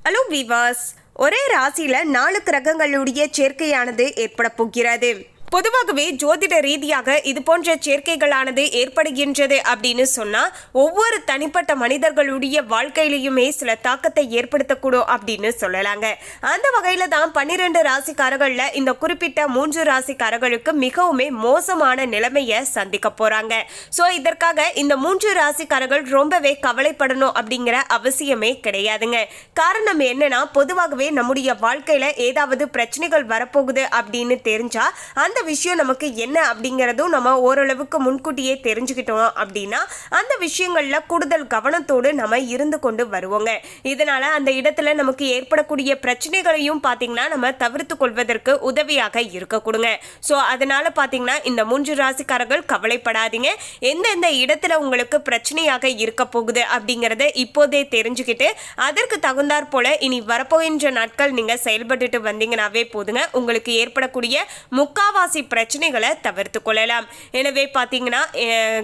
Hello viewers, ஒரே ராசியில 4 கிரகங்களுடைய சேர்க்கையானது ஏற்பட போகிறது. பொதுவாகவே ஜோதிட ரீதியாக இது போன்ற சேர்க்கைகளானது ஏற்படுகின்றது அப்படின்னு சொன்னா ஒவ்வொரு தனிப்பட்ட மனிதர்களுடைய வாழ்க்கையிலையுமே சில தாக்கத்தை ஏற்படுத்தக்கூடும் அப்படின்னு சொல்லலாங்க. அந்த வகையில தான் 12 ராசிக்காரர்கள்ல இந்த குறிப்பிட்ட 3 ராசிக்காரர்களுக்கு மிகவுமே மோசமான நிலைமையை சந்திக்க போறாங்க. ஸோ இதற்காக இந்த 3 ராசிக்காரர்கள் ரொம்பவே கவலைப்படணும் அப்படிங்கிற அவசியமே கிடையாதுங்க. காரணம் என்னன்னா, பொதுவாகவே நம்முடைய வாழ்க்கையில ஏதாவது பிரச்சனைகள் வரப்போகுது அப்படின்னு தெரிஞ்சா அந்த விஷயம் நமக்கு என்ன அப்படிங்கிறதும் நம்ம ஓரளவுக்கு முன்கூட்டியே தெரிஞ்சுக்கிட்டோம் அப்படின்னா அந்த விஷயங்கள்ல கூடுதல் கவனத்தோடு நம்ம இருந்து கொண்டு வருவோங்க. இதனால அந்த இடத்துல நமக்கு ஏற்படக்கூடிய பிரச்சனைகளையும் பார்த்தீங்கன்னா நம்ம தவிர்த்து கொள்வதற்கு உதவியாக இருக்க கொடுங்க. ஸோ அதனால பார்த்தீங்கன்னா இந்த 3 ராசிக்காரர்கள் கவலைப்படாதீங்க. எந்தெந்த இடத்துல உங்களுக்கு பிரச்சனையாக இருக்க போகுது அப்படிங்கிறத இப்போதே தெரிஞ்சுக்கிட்டு அதற்கு தகுந்தாற் போல இனி வரப்போகின்ற நாட்கள் நீங்க செயல்பட்டுட்டு வந்தீங்கன்னாவே போதுங்க. உங்களுக்கு ஏற்படக்கூடிய முக்காவாசி பிரச்சனைகளை தவிர்த்து கொள்ளலாம். எனவே பார்த்தீங்கன்னா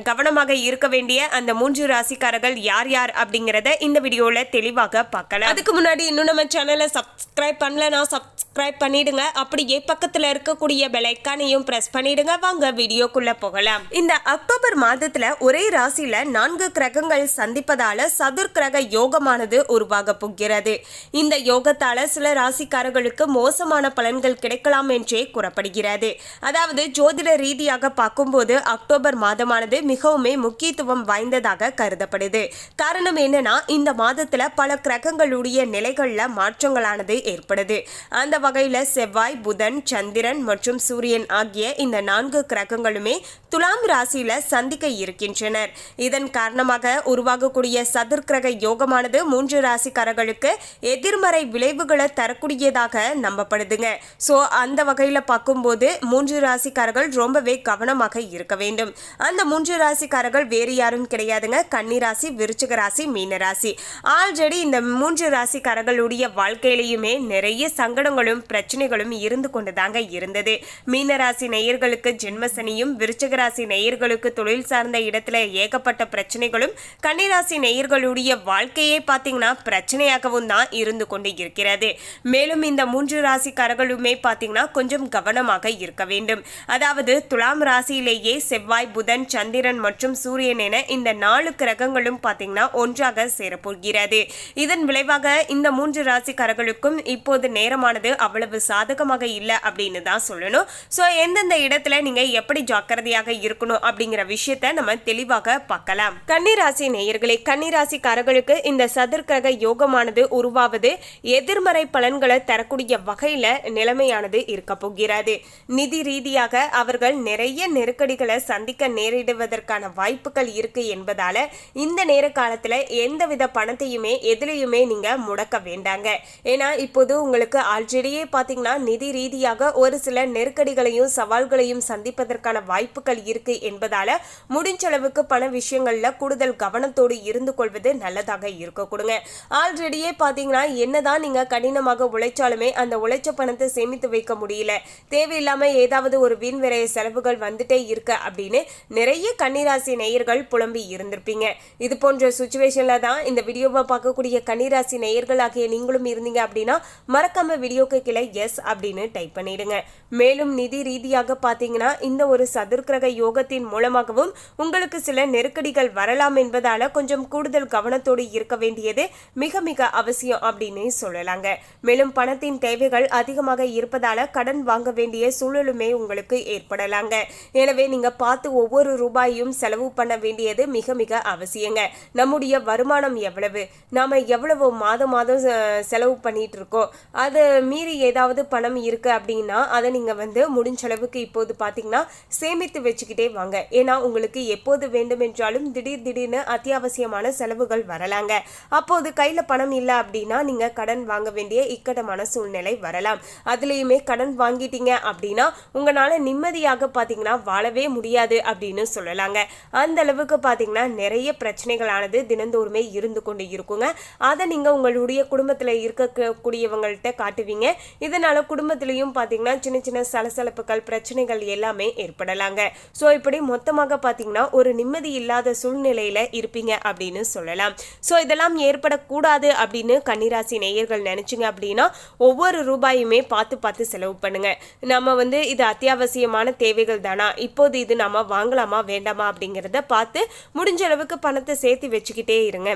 கவனமாக இருக்க வேண்டிய அந்த 3 ராசிக்காரர்கள் யார் யார் அப்படிங்கிறத இந்த வீடியோல தெளிவாக பார்க்கலாம். அதுக்கு முன்னாடி இன்னும் நம்ம சேனலை சப்ஸ்கிரைப் பண்ணலனா சப்ஸ்கிரைப் பண்ணிடுங்க. அப்படியே பக்கத்துல இருக்கக்கூடிய பெல் ஐகானையும் பிரஸ் பண்ணிடுங்க. வாங்க வீடியோக்குள்ள போகலாம். இந்த அக்டோபர் மாதத்துல ஒரே ராசியில 4 கிரகங்கள் சந்திப்பதால சதுர்கிரக யோகமானது உருவாக போகிறது. இந்த யோகத்தால சில ராசிக்காரர்களுக்கு மோசமான பலன்கள் கிடைக்கலாம் என்றே கூறப்படுகிறது. அதாவது ஜோதிட ரீதியாக பார்க்கும்போது அக்டோபர் மாதமானது மிகவுமே முக்கியத்துவம் வாய்ந்ததாக கருதப்படுது. காரணம் என்னன்னா, இந்த மாதத்துல பல கிரகங்களுடைய நிலைகள்ல மாற்றங்களானது ஏற்படுது. அந்த வகையில செவ்வாய், புதன், சந்திரன் மற்றும் சூரியன் ஆகிய இந்த 4 கிரகங்களுமே துலாம் ராசியில சந்திக்க இருக்கின்றனர். இதன் காரணமாக உருவாகக்கூடிய சதுர்கிரக யோகமானது 3 ராசிக்காரர்களுக்கு எதிர்மறை விளைவுகளை தரக்கூடியதாக நம்பப்படுதுங்க. ஸோ அந்த வகையில பார்க்கும்போது 3 ராசிக்காரர்கள் ரொம்பவே கவனமாக இருக்க வேண்டும். அந்த 3 ராசிக்காரர்கள் வேறு யாரும் கிடையாதுங்க. கன்னி ராசி, விருச்சிக ராசி, மீன ராசி. ஆல்ரெடி இந்த 3 ராசிக்காரர்களுடைய வாழ்க்கையிலையுமே நிறைய சங்கடங்களும் பிரச்சனைகளும் இருந்து கொண்டுதாங்க இருந்தது. மீன ராசி நேயர்களுக்கு ஜென்மசனியும், விருச்சிக ராசி நேயர்களுக்கு தொழில் சார்ந்த இடத்துல ஏகப்பட்ட பிரச்சனைகளும், கன்னிராசி நேயர்களுடைய வாழ்க்கையே பார்த்தீங்கன்னா பிரச்சனையாகவும் தான் இருந்து கொண்டு இருக்கிறது. மேலும் இந்த 3 ராசிக்காரர்களுமே பார்த்தீங்கன்னா கொஞ்சம் கவனமாக இருக்க வேண்டும். அதாவது துலாம் ராசியிலேயே செவ்வாய், புதன், சந்திரன் மற்றும் சூரியன் என இந்த 4 கிரகங்களும் பார்த்தீங்கன்னா ஒன்றாக சேரப்போகிறது. இதன் விளைவாக இந்த 3 ராசிக்காரர்களுக்கும் இப்போது நேரமானது அவ்வளவு சாதகமாக இல்லை அப்படின்னு தான் சொல்லணும். ஸோ எந்தெந்த இடத்துல நீங்க எப்படி ஜாக்கிரதையாக இருக்கணும் அப்படிங்கிற விஷயத்த நம்ம தெளிவாக பார்க்கலாம். கன்னிராசி நேயர்களே, கன்னிராசிக்காரர்களுக்கு இந்த சதுர்கிரக யோகமானது உருவாவது எதிர்மறை பலன்களை தரக்கூடிய வகையில நிலைமையானது இருக்க போகிறது. நிதி ரீதியாக அவர்கள் நிறைய நெருக்கடிகளை சந்திக்க நேரிடுவதற்கான வாய்ப்புகள் இருக்கு என்பதால இந்த நேர காலத்துல எந்தவித பணத்தையுமே எதிலையுமே நீங்க முடக்க வேண்டாங்க. ஏன்னா இப்போது உங்களுக்கு ஆல்ரெடியே பாத்தீங்கன்னா நிதி ரீதியாக ஒரு சில நெருக்கடிகளையும் சவால்களையும் சந்திப்பதற்கான வாய்ப்புகள் இருக்கு என்பதால முடிஞ்சளவுக்கு பண விஷயங்கள்ல கூடுதல் கவனத்தோடு இருந்து கொள்வது நல்லதாக இருக்க கொடுங்க. ஆல்ரெடியே பாத்தீங்கன்னா என்னதான் நீங்க கடினமாக உழைச்சாலுமே அந்த உழைச்ச பணத்தை சேமித்து வைக்க முடியல, தேவையில்லாம ஏதாவது ஒரு வீண் விரைய செலவுகள் வந்துட்டே இருக்கு அப்படின்னு நிறைய கன்னிராசி நேயர்கள் புலம்பி இருந்திருப்பீங்க. இது போன்ற சுச்சுவேஷன்ல தான் இந்த வீடியோவை பார்க்கக்கூடிய கன்னிராசி நேயர்கள் ஆகிய நீங்களும் இருந்தீங்க அப்படின்னா மறக்காம வீடியோக்கு கீழே எஸ் அப்படின்னு டைப் பண்ணிடுங்க. மேலும் நிதி ரீதியாக பார்த்தீங்கன்னா இந்த ஒரு சதுர்கிரக யோகத்தின் மூலமாகவும் உங்களுக்கு சில நெருக்கடிகள் வரலாம் என்பதால கொஞ்சம் கூடுதல் கவனத்தோடு இருக்க வேண்டியது மிக மிக அவசியம் அப்படின்னு சொல்லலாங்க. மேலும் பணத்தின் தேவைகள் அதிகமாக இருப்பதால கடன் வாங்க வேண்டிய சூழலுமே உங்களுக்கு ஏற்படலாங்க. எனவே நீங்க பார்த்து ஒவ்வொரு ரூபாயும் செலவு பண்ண வேண்டியது மிக மிக அவசியங்க. நம்முடைய வருமானம் எவ்வளவு, நாம எவ்வளவு மாதம் மாதம் செலவு பண்ணிட்டு இருக்கோம், அதை மீறி ஏதாவது பணம் இருக்கு அப்படின்னா அதை நீங்க முடிஞ்ச அளவுக்கு இப்போது பாத்தீங்கன்னா சேமித்து வச்சுக்கிட்டே வாங்க. ஏன்னா உங்களுக்கு எப்போது வேண்டும் என்றாலும் திடீர்னு அத்தியாவசியமான செலவுகள் வரலாங்க. அப்போது கையில பணம் இல்லை அப்படின்னா நீங்க கடன் வாங்க வேண்டிய இக்கட்டமான சூழ்நிலை வரலாம். அதுலயுமே கடன் வாங்கிட்டீங்க அப்படின்னா உங்களால் நிம்மதியாக பார்த்தீங்கன்னா வாழவே முடியாது அப்படின்னு சொல்லலாங்க. அந்த அளவுக்கு பார்த்தீங்கன்னா நிறைய பிரச்சனைகளானது தினந்தோறுமே இருந்து கொண்டு இருக்குங்க. அதை நீங்கள் உங்களுடைய குடும்பத்தில் இருக்கக்கூடியவங்கள்ட்ட காட்டுவீங்க. இதனால குடும்பத்திலையும் பார்த்தீங்கன்னா சின்ன சின்ன சலசலப்புகள் பிரச்சனைகள் எல்லாமே ஏற்படலாங்க. ஸோ இப்படி மொத்தமாக பார்த்தீங்கன்னா ஒரு நிம்மதி இல்லாத சூழ்நிலையில இருப்பீங்க அப்படின்னு சொல்லலாம். ஸோ இதெல்லாம் ஏற்படக்கூடாது அப்படின்னு கன்னிராசி நேயர்கள் நினைச்சிங்க அப்படின்னா ஒவ்வொரு ரூபாயுமே பார்த்து பார்த்து செலவு பண்ணுங்க. நம்ம இது அத்தியாவசியமான தேவைகள் தானா, இப்போது இது நம்ம வாங்கலாமா வேண்டாமா அப்படிங்கிறத பார்த்து முடிஞ்ச அளவுக்கு பணத்தை சேர்த்து வச்சுக்கிட்டே இருங்க.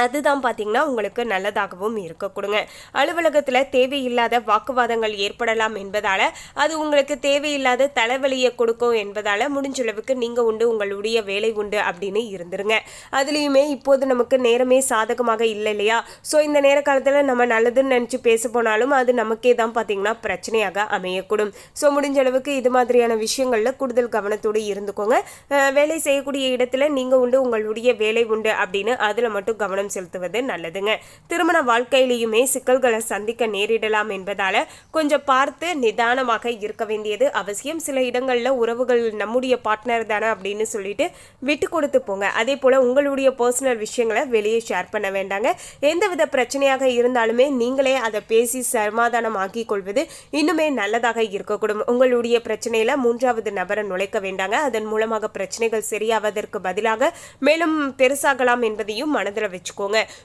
அதுதான் பார்த்தீங்கன்னா உங்களுக்கு நல்லதாகவும் இருக்க கொடுங்க. அலுவலகத்தில் தேவையில்லாத வாக்குவாதங்கள் ஏற்படலாம் என்பதால் அது உங்களுக்கு தேவையில்லாத தலைவலியை கொடுக்கும் என்பதால் முடிஞ்சளவுக்கு நீங்கள் உண்டு உங்களுடைய வேலை உண்டு அப்படின்னு இருந்துருங்க. அதுலேயுமே இப்போது நமக்கு நேரமே சாதகமாக இல்லை இல்லையா? ஸோ இந்த நேர காலத்தில் நம்ம நல்லதுன்னு நினச்சி பேச போனாலும் அது நமக்கே தான் பார்த்தீங்கன்னா பிரச்சனையாக அமையக்கூடும். ஸோ முடிஞ்ச அளவுக்கு இது மாதிரியான விஷயங்களில் கூடுதல் கவனத்தோடு இருந்துக்கோங்க. வேலை செய்யக்கூடிய இடத்துல நீங்கள் உண்டு உங்களுடைய வேலை உண்டு அப்படின்னு அதில் மட்டும் கவனம் செலுத்துவது நல்லதுங்க. திருமண வாழ்க்கையிலையுமே சிக்கல்களை சந்திக்க நேரிடலாம் என்பதால கொஞ்சம் பார்த்து நிதானமாக இருக்க வேண்டியது அவசியம். சில இடங்கள்ல உறவுகள் நம்முடைய பார்ட்னர் தானே அப்படின்னு சொல்லிட்டு விட்டு கொடுத்து போங்க. அதே போல உங்களுடைய பர்சனல் விஷயங்களை வெளியே ஷேர் பண்ண வேண்டாங்க. எந்தவித பிரச்சனையாக இருந்தாலுமே நீங்களே அதை பேசி சமாதானம் ஆக்கிக் கொள்வது இன்னுமே நல்லதாக இருக்கக்கூடும். உங்களுடைய பிரச்சனையில மூன்றாவது நபரை நுழைக்க வேண்டாங்க. அதன் மூலமாக பிரச்சனைகள் சரியாவதற்கு பதிலாக மேலும் பெருசாகலாம் என்பதையும் மனதில் வச்சுக்கோங்க.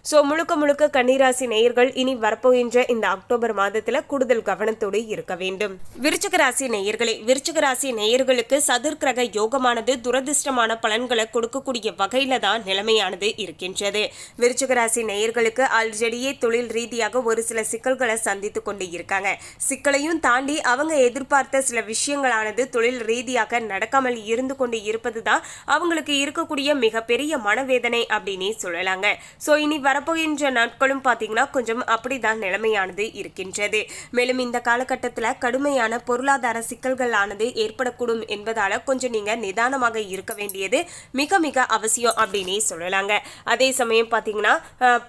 சோ முழுக்க முழுக்க கன்னிராசி நேயர்கள் இனி வரப்போகின்ற இந்த அக்டோபர் மாதத்துல கூடுதல் கவனத்தோடு இருக்க வேண்டும். விருச்சிக ராசி நேயர்களே, விருச்சிக ராசி நேயர்களுக்கு சதுர்கிரக யோகமானது துரதிர்ஷ்டமான பலன்களை கொடுக்கக்கூடிய வகையில தான் நிலைமையானது இருக்கின்றது. விருச்சிக ராசி நேயர்களுக்கு ஆல்ரெடியே தொழில் ரீதியாக ஒரு சில சிக்கல்களை சந்தித்து கொண்டு இருக்காங்க. சிக்கலையும் தாண்டி அவங்க எதிர்பார்த்த சில விஷயங்களானது தொழில் ரீதியாக நடக்காமல் இருந்து கொண்டு இருப்பதுதான் அவங்களுக்கு இருக்கக்கூடிய மிகப்பெரிய மனவேதனை அப்படின்னு சொல்லலாங்க. ஸோ இனி வரப்போகின்ற நாட்களும் பார்த்தீங்கன்னா கொஞ்சம் அப்படிதான் நிலைமையானது இருக்கின்றது. மேலும் இந்த காலகட்டத்தில் கடுமையான பொருளாதார சிக்கல்கள் ஆனது ஏற்படக்கூடும் என்பதால கொஞ்சம் நீங்க நிதானமாக இருக்க வேண்டியது மிக மிக அவசியம் அப்படின்னே சொல்லலாங்க. அதே சமயம் பார்த்தீங்கன்னா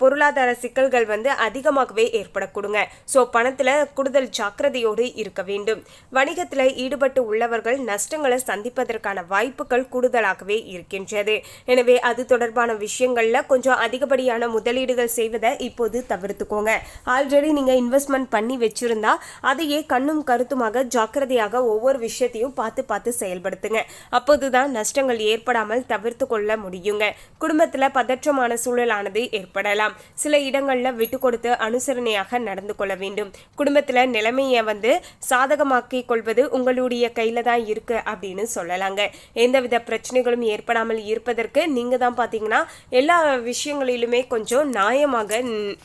பொருளாதார சிக்கல்கள் அதிகமாகவே ஏற்படக்கூடுங்க. ஸோ பணத்தில் கூடுதல் ஜாக்கிரதையோடு இருக்க வேண்டும். வணிகத்தில் ஈடுபட்டு உள்ளவர்கள் நஷ்டங்களை சந்திப்பதற்கான வாய்ப்புகள் கூடுதலாகவே இருக்கின்றது. எனவே அது தொடர்பான விஷயங்கள்ல கொஞ்சம் அதிகப்படியான முதலீடுகள் செய்வதை இப்போது தவிர்த்துக்கோங்க. ஆல்ரெடி நீங்க இன்வெஸ்ட்மெண்ட் பண்ணி வச்சிருந்தா அதையே கண்ணும் கருத்துமாக ஜாக்கிரதையாக ஒவ்வொரு விஷயத்தையும் பார்த்து பார்த்து செயல்படுத்துங்க. அப்போதுதான் நஷ்டங்கள் ஏற்படாமல் தவிர்த்து கொள்ள முடியுங்க. குடும்பத்துல பதற்றமான சூழலானது ஏற்படலாம். சில இடங்கள்ல விட்டு கொடுத்து அனுசரணையாக நடந்து கொள்ள வேண்டும். குடும்பத்துல நிலைமையை சாதகமாக்கிக் கொள்வது உங்களுடைய கையில தான் இருக்கு அப்படின்னு சொல்லலாங்க. எந்தவித பிரச்சனைகளும் ஏற்படாமல் இருப்பதற்கு நீங்க தான் பாத்தீங்கன்னா எல்லா விஷயங்களிலுமே கொஞ்சம் நியாயமாக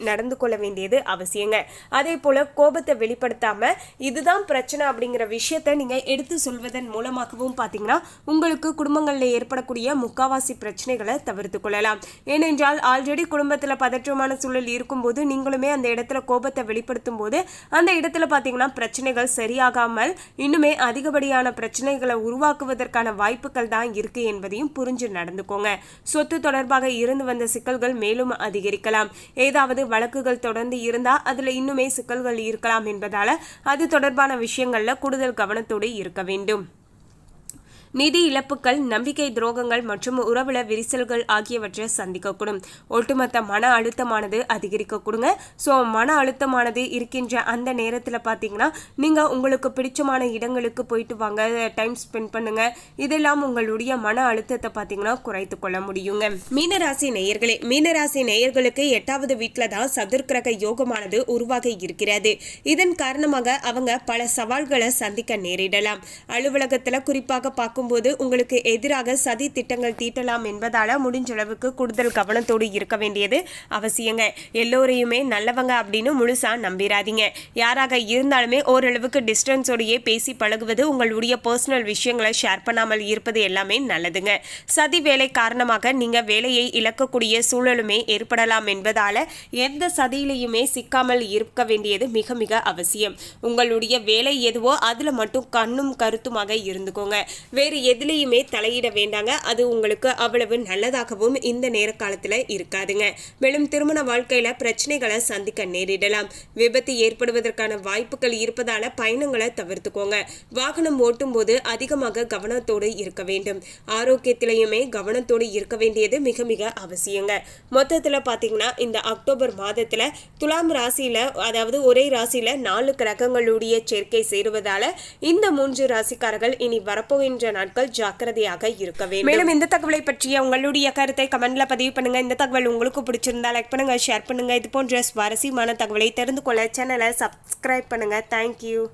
நடந்து கொள்ள வேண்டியது அவசியங்க. அதே போல கோபத்தை வெளிப்படுத்தாம இதுதான் பிரச்சனை அப்படிங்கிற விஷயத்த நீங்க எடுத்து சொல்வதன் மூலமாகவும் பாத்தீங்கன்னா உங்களுக்கு குடும்பங்கள்ல ஏற்படக்கூடிய முக்காவாசி பிரச்சனைகளை தவிர்த்து கொள்ளலாம். ஏனென்றால் ஆல்ரெடி குடும்பத்துல பதற்றமான சூழல் இருக்கும்போது நீங்களுமே அந்த இடத்துல கோபத்தை வெளிப்படுத்தும் போது அந்த இடத்துல பாத்தீங்கன்னா பிரச்சனைகள் சரியாகாமல் இன்னுமே அதிகப்படியான பிரச்சனைகளை உருவாக்குவதற்கான வாய்ப்புகள் தான் இருக்கு என்பதையும் புரிஞ்சு நடந்துக்கோங்க. சொத்து தொடர்பாக இருந்து வந்த சிக்கல்கள் மேலும் அதிகரிக்கலாம். ஏதாவது வழக்குகள் தொடர்ந்து இருந்தா அதுல இன்னுமே சிக்கல்கள் இருக்கலாம் என்பதால அது தொடர்பான விஷயங்கள்ல கூடுதல் கவனத்தோடு இருக்க வேண்டும். நிதி இழப்புகள், நம்பிக்கை துரோகங்கள் மற்றும் உறவுல விரிசல்கள் ஆகியவற்றை சந்திக்கக்கூடும். ஒட்டுமொத்த மன அழுத்தமானது அதிகரிக்கக்கூடுங்க. ஸோ மன அழுத்தமானது இருக்கின்ற அந்த நேரத்தில் பார்த்தீங்கன்னா நீங்கள் உங்களுக்கு பிடிச்சமான இடங்களுக்கு போயிட்டு வாங்க, டைம் ஸ்பெண்ட் பண்ணுங்க. இதெல்லாம் உங்களுடைய மன அழுத்தத்தை பார்த்தீங்கன்னா குறைத்து கொள்ள முடியுங்க. மீனராசி நேயர்களே, மீனராசி நேயர்களுக்கு 8வது வீட்டில் தான் சதுர்கிரக யோகமானது உருவாக இருக்கிறது. இதன் காரணமாக அவங்க பல சவால்களை சந்திக்க நேரிடலாம். அலுவலகத்தில் குறிப்பாக பார்க்கும் போது உங்களுக்கு எதிராக சதி திட்டங்கள் தீட்டலாம் என்பதால முடிஞ்ச அளவுக்கு கூடுதல் கவனத்தோடு இருக்க வேண்டியது அவசியங்க. எல்லோரையுமே நல்லவங்க அப்படின்னு முழுசா நம்பிராதீங்க. யாராக இருந்தாலுமே ஓரளவுக்கு டிஸ்டன்ஸோடையே பேசி பழகுவது, உங்களுடைய பர்சனல் விஷயங்களை ஷேர் பண்ணாமல் இருப்பது எல்லாமே நல்லதுங்க. சதி வேலை காரணமாக நீங்க வேலையை இழக்கக்கூடிய சூழலுமே ஏற்படலாம் என்பதால எந்த சதியிலையுமே சிக்காமல் இருக்க வேண்டியது மிக மிக அவசியம். உங்களுடைய வேலை எதுவோ அதுல மட்டும் கண்ணும் கருத்துமாக இருந்துக்கோங்க. வேறு வேறு எதுலேயுமே தலையிட வேண்டாங்க. அது உங்களுக்கு அவ்வளவு நல்லதாகவும் இந்த நேர காலத்தில் இருக்காதுங்க. மேலும் திருமண வாழ்க்கையில பிரச்சனைகளை சந்திக்க நேரிடலாம். விபத்து ஏற்படுவதற்கான வாய்ப்புகள் இருப்பதால பயணங்களை தவிர்த்துக்கோங்க. வாகனம் ஓட்டும் போது அதிகமாக கவனத்தோடு இருக்க வேண்டும். ஆரோக்கியத்திலையுமே கவனத்தோடு இருக்க வேண்டியது மிக மிக அவசியங்க. மொத்தத்தில் பார்த்தீங்கன்னா இந்த அக்டோபர் மாதத்துல துலாம் ராசியில, அதாவது ஒரே ராசியில 4 கிரகங்களுடைய சேர்க்கை சேருவதால இந்த 3 ராசிக்காரர்கள் இனி வரப்போகின்ற நாட்கள் ஜாக்கிரதையாக இருக்க வேண்டும். மேலும் இந்த தகவலை பற்றிய உங்களுடைய கருத்தை கமெண்ட்ல பதிவு பண்ணுங்க. இந்த தகவல் உங்களுக்கு பிடிச்சிருந்தா லைக் பண்ணுங்க, ஷேர் பண்ணுங்க. இது போன்ற சுவாரஸ்யமான தகவலை தெரிந்து கொள்ள சேனலை சப்ஸ்கிரைப் பண்ணுங்க. தேங்க்யூ.